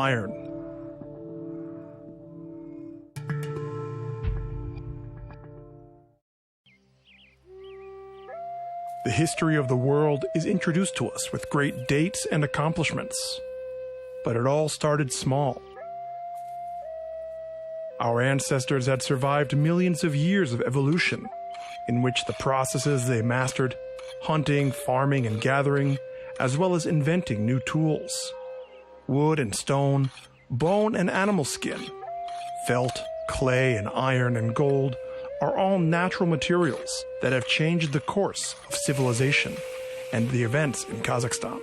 iron. The history of the world is introduced to us with great dates and accomplishments, but it all started small. Our ancestors had survived millions of years of evolution, in which the processes they mastered, hunting, farming, and gathering, as well as inventing new tools, wood and stone, bone and animal skin, felt, clay, and iron and gold, are all natural materials that have changed the course of civilization and the events in Kazakhstan.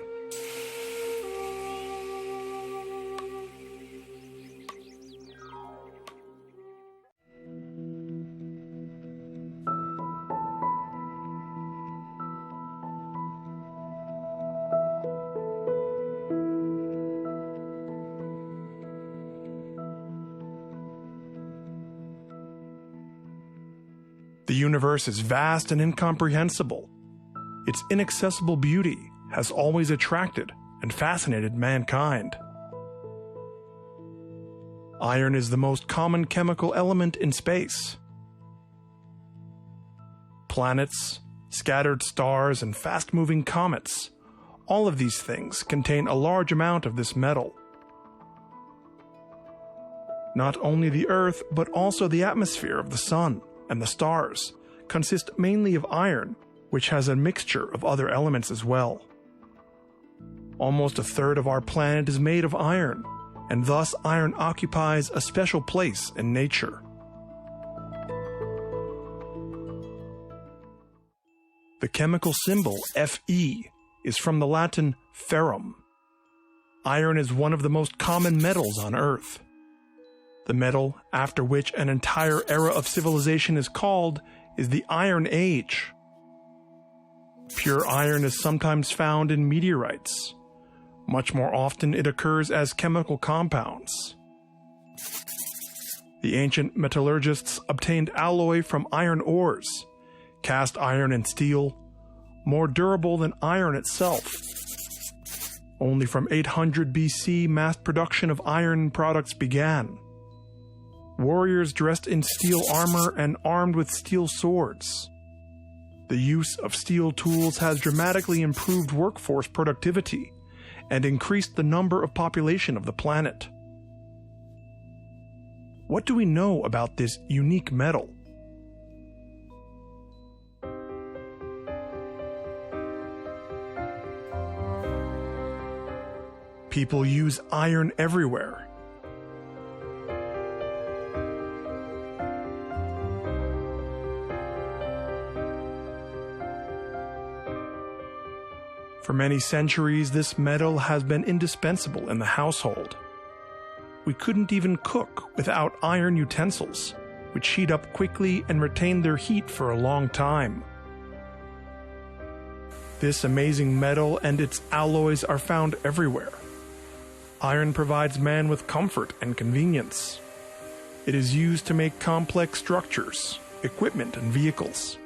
The universe is vast and incomprehensible. Its inaccessible beauty has always attracted and fascinated mankind. Iron is the most common chemical element in space. Planets, scattered stars, and fast-moving comets, all of these things contain a large amount of this metal. Not only the Earth, but also the atmosphere of the Sun and the stars consist mainly of iron, which has a mixture of other elements as well. Almost a third of our planet is made of iron, and thus iron occupies a special place in nature. The chemical symbol Fe is from the Latin ferrum. Iron is one of the most common metals on Earth. The metal after which an entire era of civilization is called is the Iron Age. Pure iron is sometimes found in meteorites. Much more often it occurs as chemical compounds. The ancient metallurgists obtained alloy from iron ores, cast iron and steel, more durable than iron itself. Only from 800 BC mass production of iron products began. Warriors dressed in steel armor and armed with steel swords. The use of steel tools has dramatically improved workforce productivity and increased the number of population of the planet. What do we know about this unique metal? People use iron everywhere. For many centuries, this metal has been indispensable in the household. We couldn't even cook without iron utensils, which heat up quickly and retain their heat for a long time. This amazing metal and its alloys are found everywhere. Iron provides man with comfort and convenience. It is used to make complex structures, equipment, and vehicles.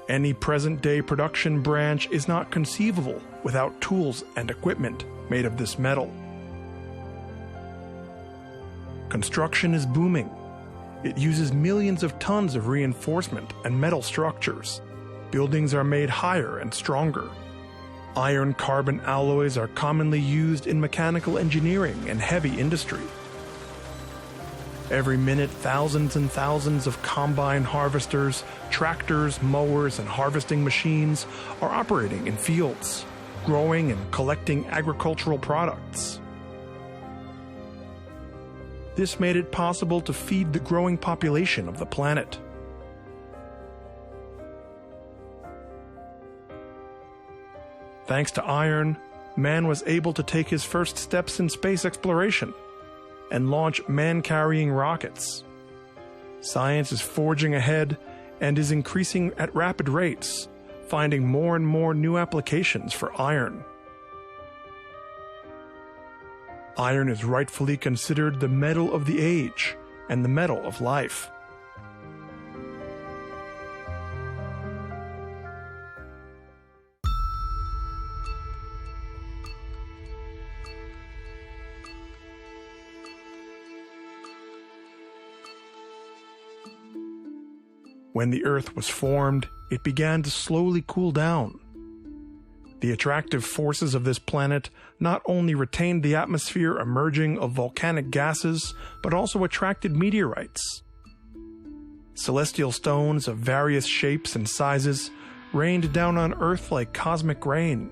Any present-day production branch is not conceivable without tools and equipment made of this metal. Construction is booming. It uses millions of tons of reinforcement and metal structures. Buildings are made higher and stronger. Iron-carbon alloys are commonly used in mechanical engineering and heavy industry. Every minute, thousands and thousands of combine harvesters, tractors, mowers, and harvesting machines are operating in fields, growing and collecting agricultural products. This made it possible to feed the growing population of the planet. Thanks to iron, man was able to take his first steps in space exploration and launch man-carrying rockets. Science is forging ahead and is increasing at rapid rates, finding more and more new applications for iron. Iron is rightfully considered the metal of the age and the metal of life. When the Earth was formed, it began to slowly cool down. The attractive forces of this planet not only retained the atmosphere emerging of volcanic gases, but also attracted meteorites. Celestial stones of various shapes and sizes rained down on Earth like cosmic rain.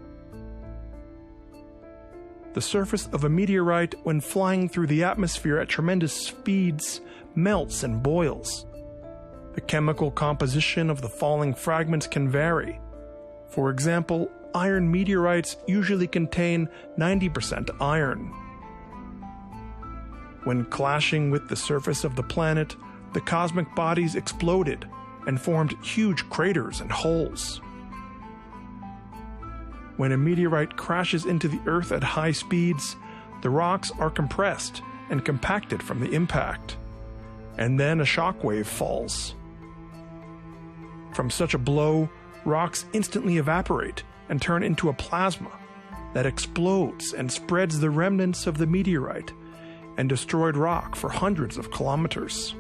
The surface of a meteorite, when flying through the atmosphere at tremendous speeds, melts and boils. The chemical composition of the falling fragments can vary. For example, iron meteorites usually contain 90% iron. When clashing with the surface of the planet, the cosmic bodies exploded and formed huge craters and holes. When a meteorite crashes into the Earth at high speeds, the rocks are compressed and compacted from the impact, and then a shock wave falls. From such a blow, rocks instantly evaporate and turn into a plasma that explodes and spreads the remnants of the meteorite and destroyed rock for hundreds of kilometers.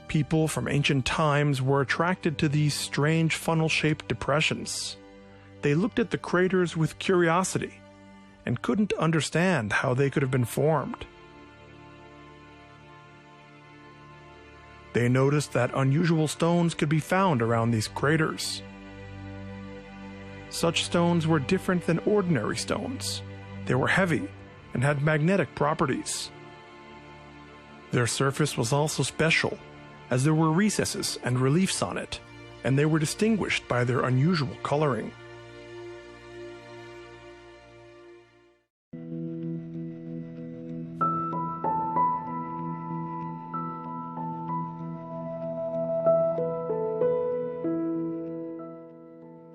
People from ancient times were attracted to these strange funnel-shaped depressions. They looked at the craters with curiosity and couldn't understand how they could have been formed. They noticed that unusual stones could be found around these craters. Such stones were different than ordinary stones. They were heavy and had magnetic properties. Their surface was also special, as there were recesses and reliefs on it, and they were distinguished by their unusual coloring.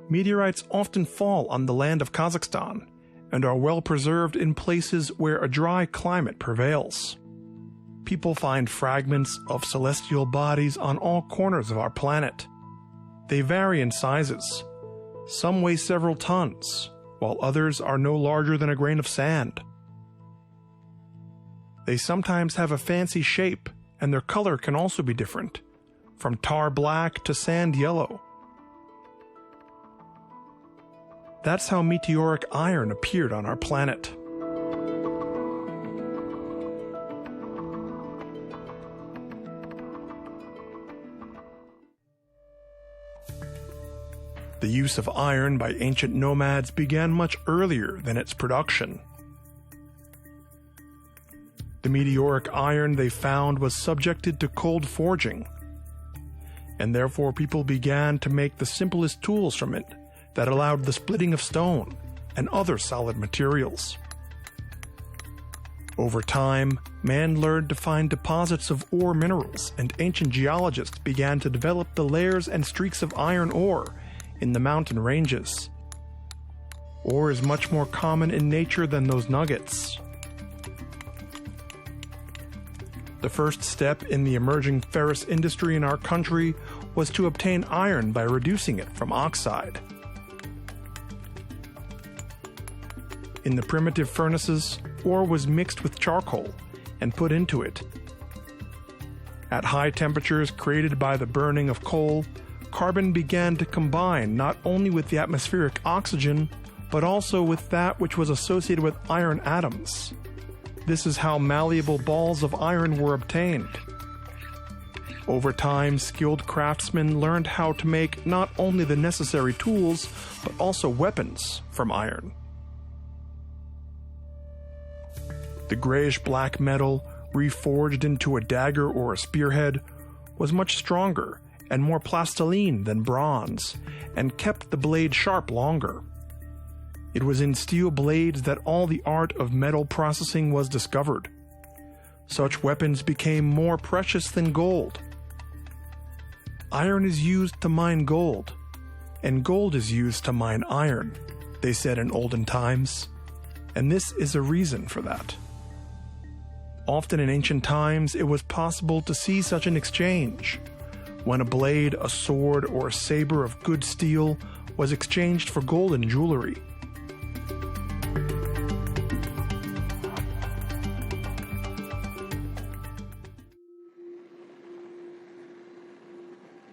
Meteorites often fall on the land of Kazakhstan and are well preserved in places where a dry climate prevails. People find fragments of celestial bodies on all corners of our planet. They vary in sizes. Some weigh several tons, while others are no larger than a grain of sand. They sometimes have a fancy shape, and their color can also be different, from tar black to sand yellow. That's how meteoric iron appeared on our planet. The use of iron by ancient nomads began much earlier than its production. The meteoric iron they found was subjected to cold forging, and therefore people began to make the simplest tools from it that allowed the splitting of stone and other solid materials. Over time, man learned to find deposits of ore minerals, and ancient geologists began to develop the layers and streaks of iron ore in the mountain ranges. Ore is much more common in nature than those nuggets. The first step in the emerging ferrous industry in our country was to obtain iron by reducing it from oxide. In the primitive furnaces, ore was mixed with charcoal and put into it. At high temperatures created by the burning of coal, carbon began to combine not only with the atmospheric oxygen, but also with that which was associated with iron atoms. This is how malleable balls of iron were obtained. Over time, skilled craftsmen learned how to make not only the necessary tools, but also weapons from iron. The grayish-black metal, reforged into a dagger or a spearhead, was much stronger and more plastiline than bronze, and kept the blade sharp longer. It was in steel blades that all the art of metal processing was discovered. Such weapons became more precious than gold. Iron is used to mine gold, and gold is used to mine iron, they said in olden times, and this is a reason for that. Often in ancient times, it was possible to see such an exchange, when a blade, a sword, or a saber of good steel was exchanged for golden jewelry.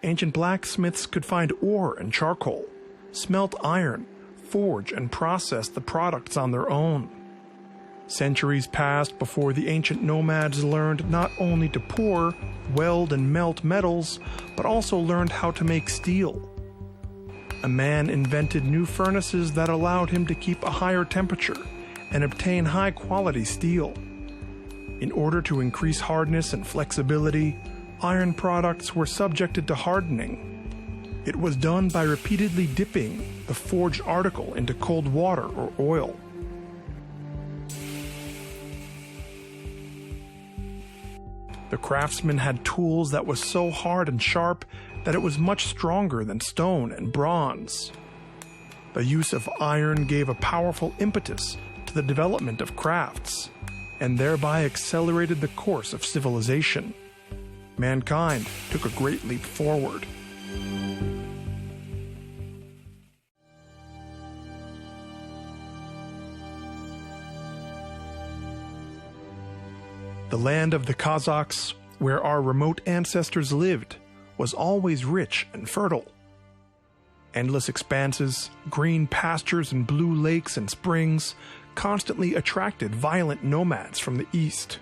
ancient blacksmiths could find ore and charcoal, smelt iron, forge and process the products on their own. Centuries passed before the ancient nomads learned not only to pour, weld, and melt metals, but also learned how to make steel. A man invented new furnaces that allowed him to keep a higher temperature and obtain high-quality steel. In order to increase hardness and flexibility, iron products were subjected to hardening. It was done by repeatedly dipping the forged article into cold water or oil. The craftsman had tools that was so hard and sharp that it was much stronger than stone and bronze. The use of iron gave a powerful impetus to the development of crafts, and thereby accelerated the course of civilization. Mankind took a great leap forward. The land of the Kazakhs, where our remote ancestors lived, was always rich and fertile. Endless expanses, green pastures, and blue lakes and springs constantly attracted violent nomads from the east.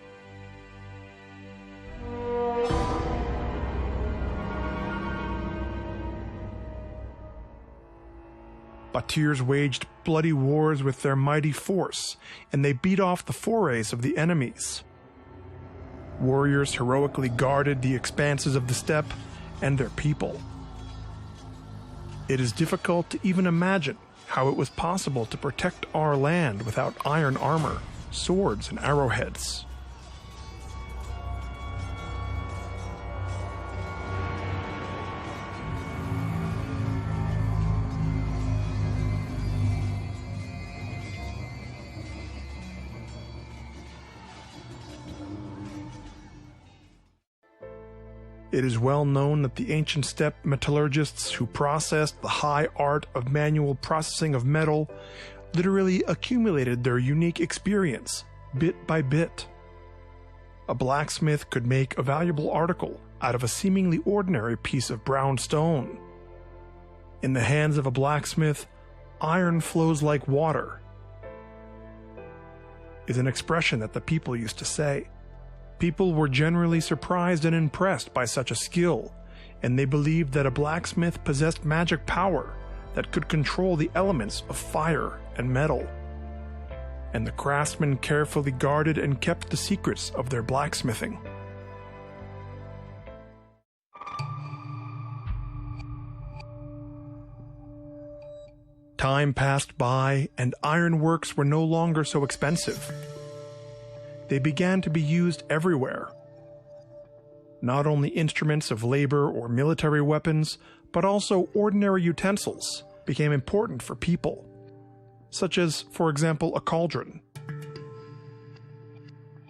Batirs waged bloody wars with their mighty force, and they beat off the forays of the enemies. Warriors heroically guarded the expanses of the steppe and their people. It is difficult to even imagine how it was possible to protect our land without iron armor, swords, and arrowheads. It is well known that the ancient steppe metallurgists who processed the high art of manual processing of metal literally accumulated their unique experience, bit by bit. A blacksmith could make a valuable article out of a seemingly ordinary piece of brown stone. In the hands of a blacksmith, iron flows like water, is an expression that the people used to say. People were generally surprised and impressed by such a skill, and they believed that a blacksmith possessed magic power that could control the elements of fire and metal. And the craftsmen carefully guarded and kept the secrets of their blacksmithing. Time passed by, and ironworks were no longer so expensive. They began to be used everywhere. Not only instruments of labor or military weapons, but also ordinary utensils became important for people, such as, for example, a cauldron.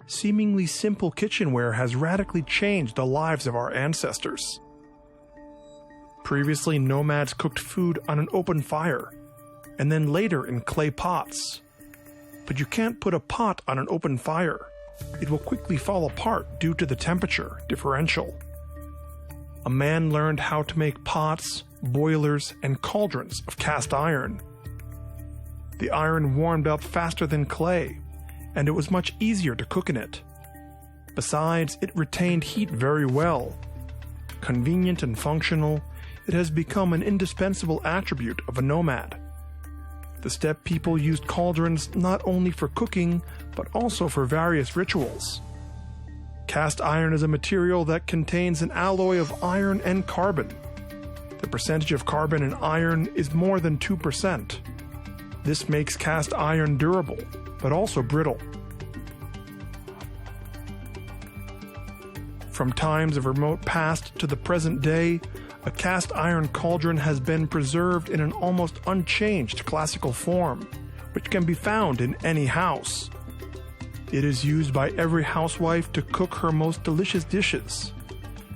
Seemingly simple kitchenware has radically changed the lives of our ancestors. Previously, nomads cooked food on an open fire, and then later in clay pots. But you can't put a pot on an open fire. It will quickly fall apart due to the temperature differential. A man learned how to make pots, boilers, and cauldrons of cast iron. The iron warmed up faster than clay, and it was much easier to cook in it. Besides, it retained heat very well. Convenient and functional, it has become an indispensable attribute of a nomad. The steppe people used cauldrons not only for cooking, but also for various rituals. Cast iron is a material that contains an alloy of iron and carbon. The percentage of carbon in iron is more than 2%. This makes cast iron durable, but also brittle. From times of remote past to the present day, a cast iron cauldron has been preserved in an almost unchanged classical form, which can be found in any house. It is used by every housewife to cook her most delicious dishes.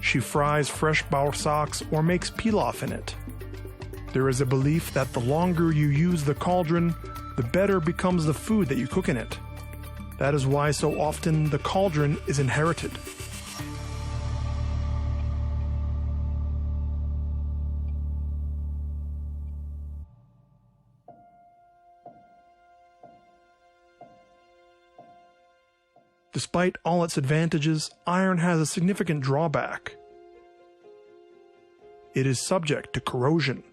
She fries fresh baursaks or makes pilaf in it. There is a belief that the longer you use the cauldron, the better becomes the food that you cook in it. That is why so often the cauldron is inherited. Despite all its advantages, iron has a significant drawback. It is subject to corrosion.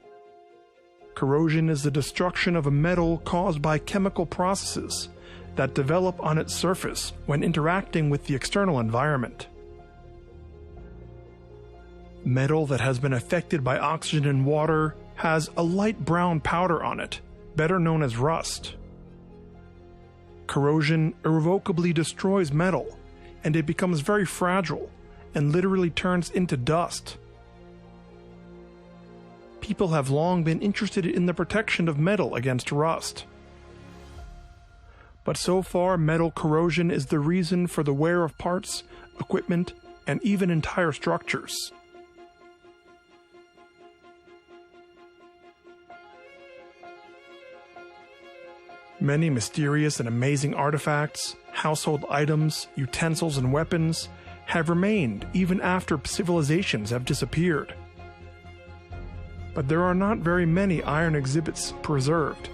Corrosion is the destruction of a metal caused by chemical processes that develop on its surface when interacting with the external environment. Metal that has been affected by oxygen and water has a light brown powder on it, better known as rust. Corrosion irrevocably destroys metal, and it becomes very fragile and literally turns into dust. People have long been interested in the protection of metal against rust. But so far, metal corrosion is the reason for the wear of parts, equipment, and even entire structures. Many mysterious and amazing artifacts, household items, utensils, and weapons have remained even after civilizations have disappeared. But there are not very many iron exhibits preserved.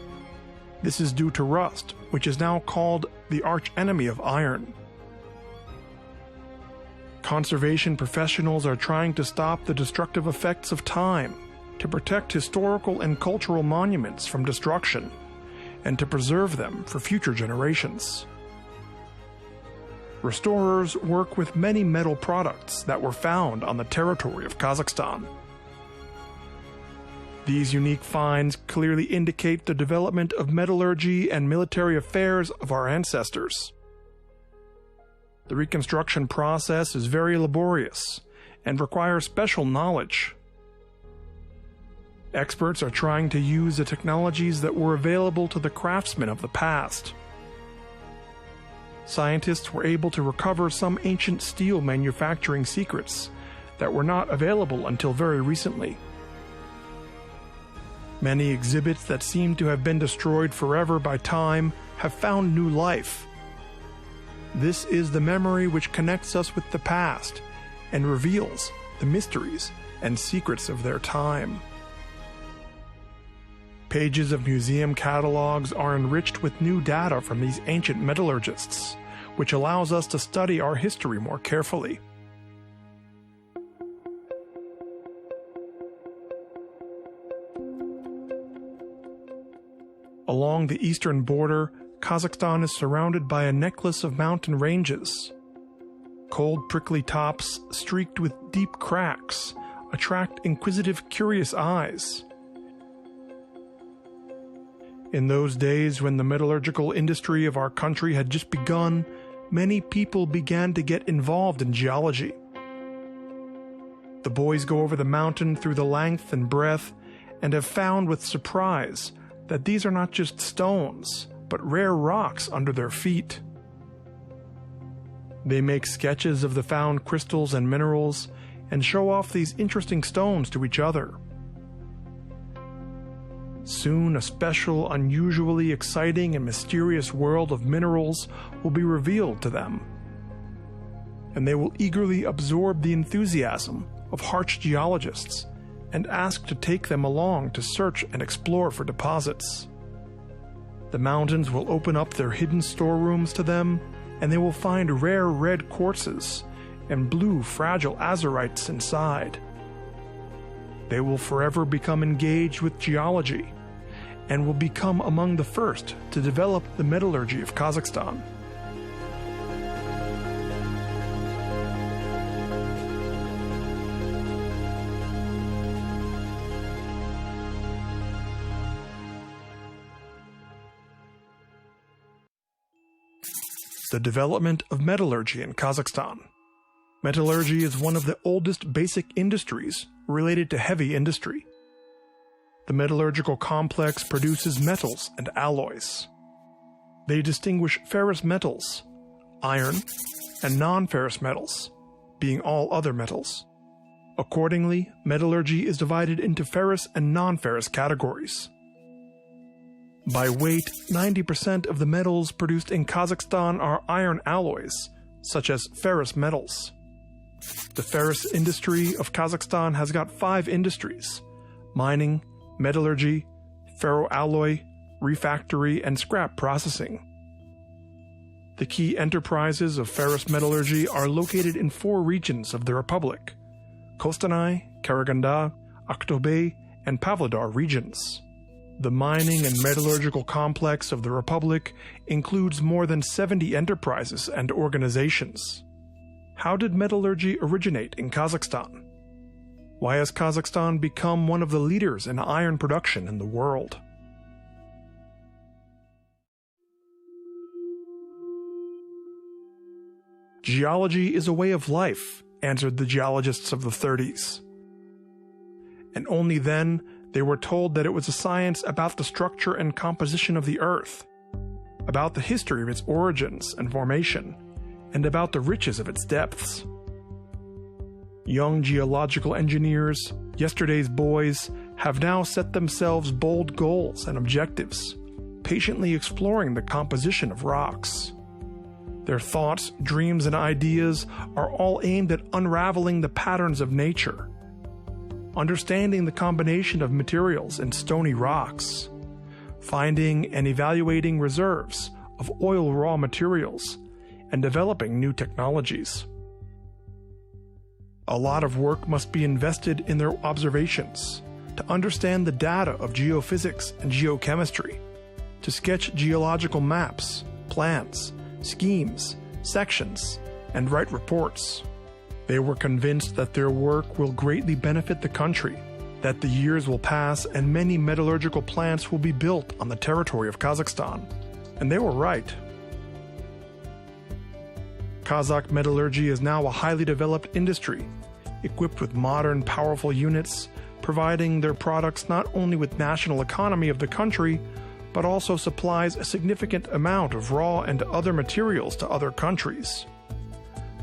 This is due to rust, which is now called the arch-enemy of iron. Conservation professionals are trying to stop the destructive effects of time, to protect historical and cultural monuments from destruction, and to preserve them for future generations. Restorers work with many metal products that were found on the territory of Kazakhstan. These unique finds clearly indicate the development of metallurgy and military affairs of our ancestors. The reconstruction process is very laborious and requires special knowledge. Experts are trying to use the technologies that were available to the craftsmen of the past. Scientists were able to recover some ancient steel manufacturing secrets that were not available until very recently. Many exhibits that seem to have been destroyed forever by time have found new life. This is the memory which connects us with the past and reveals the mysteries and secrets of their time. Pages of museum catalogs are enriched with new data from these ancient metallurgists, which allows us to study our history more carefully. Along the eastern border, Kazakhstan is surrounded by a necklace of mountain ranges. Cold, prickly tops, streaked with deep cracks, attract inquisitive, curious eyes. In those days when the metallurgical industry of our country had just begun, many people began to get involved in geology. The boys go over the mountain through the length and breadth and have found with surprise that these are not just stones, but rare rocks under their feet. They make sketches of the found crystals and minerals and show off these interesting stones to each other. Soon, a special, unusually exciting and mysterious world of minerals will be revealed to them, and they will eagerly absorb the enthusiasm of harsh geologists and ask to take them along to search and explore for deposits. The mountains will open up their hidden storerooms to them, and they will find rare red quartzes and blue fragile azurites inside. They will forever become engaged with geology and will become among the first to develop the metallurgy of Kazakhstan. The development of metallurgy in Kazakhstan. Metallurgy is one of the oldest basic industries related to heavy industry. The metallurgical complex produces metals and alloys. They distinguish ferrous metals, iron, and non-ferrous metals, being all other metals. Accordingly, metallurgy is divided into ferrous and non-ferrous categories. By weight, 90% of the metals produced in Kazakhstan are iron alloys, such as ferrous metals. The ferrous industry of Kazakhstan has got 5 industries: mining, metallurgy, ferroalloy, refractory, and scrap processing. The key enterprises of ferrous metallurgy are located in 4 regions of the Republic: Kostanay, Karaganda, Aktobe, and Pavlodar regions. The mining and metallurgical complex of the Republic includes more than 70 enterprises and organizations. How did metallurgy originate in Kazakhstan? Why has Kazakhstan become one of the leaders in iron production in the world? Geology is a way of life, answered the geologists of the 30s. And only then they were told that it was a science about the structure and composition of the Earth, about the history of its origins and formation, and about the riches of its depths. Young geological engineers, yesterday's boys, have now set themselves bold goals and objectives, patiently exploring the composition of rocks. Their thoughts, dreams, and ideas are all aimed at unraveling the patterns of nature, understanding the combination of materials in stony rocks, finding and evaluating reserves of oil raw materials, and developing new technologies. A lot of work must be invested in their observations to understand the data of geophysics and geochemistry, to sketch geological maps, plans, schemes, sections, and write reports. They were convinced that their work will greatly benefit the country, that the years will pass and many metallurgical plants will be built on the territory of Kazakhstan. And they were right. Kazakh metallurgy is now a highly developed industry, equipped with modern, powerful units, providing their products not only with national economy of the country, but also supplies a significant amount of raw and other materials to other countries.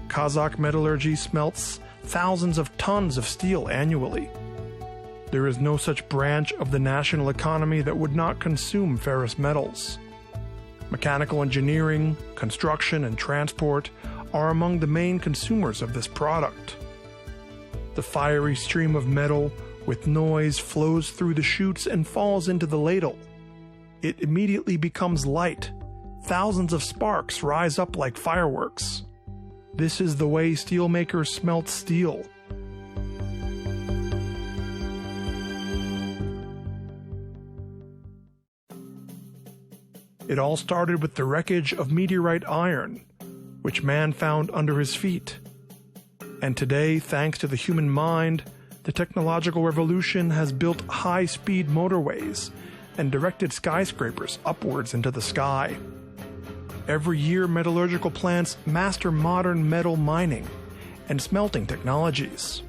Kazakh metallurgy smelts thousands of tons of steel annually. There is no such branch of the national economy that would not consume ferrous metals. Mechanical engineering, construction, and transport are among the main consumers of this product. The fiery stream of metal with noise flows through the chutes and falls into the ladle. It immediately becomes light. Thousands of sparks rise up like fireworks. This is the way steelmakers smelt steel. It all started with the wreckage of meteorite iron, which man found under his feet. And today, thanks to the human mind, the technological revolution has built high-speed motorways and directed skyscrapers upwards into the sky. Every year, metallurgical plants master modern metal mining and smelting technologies.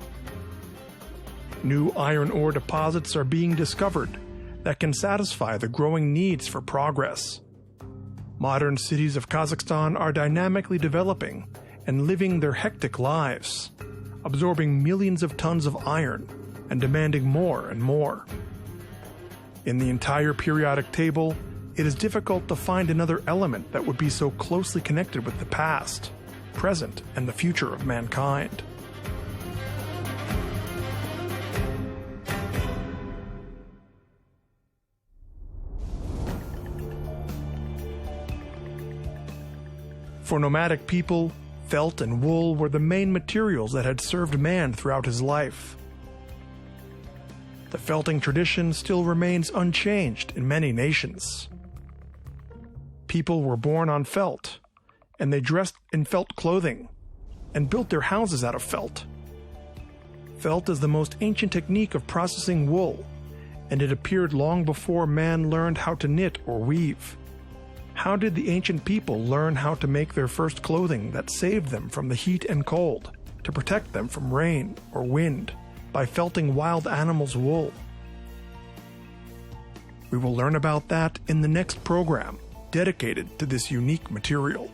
New iron ore deposits are being discovered that can satisfy the growing needs for progress. Modern cities of Kazakhstan are dynamically developing and living their hectic lives, absorbing millions of tons of iron and demanding more and more. In the entire periodic table, it is difficult to find another element that would be so closely connected with the past, present, and the future of mankind. For nomadic people, felt and wool were the main materials that had served man throughout his life. The felting tradition still remains unchanged in many nations. People were born on felt, and they dressed in felt clothing, and built their houses out of felt. Felt is the most ancient technique of processing wool, and it appeared long before man learned how to knit or weave. How did the ancient people learn how to make their first clothing that saved them from the heat and cold, to protect them from rain or wind, by felting wild animals' wool? We will learn about that in the next program, dedicated to this unique material.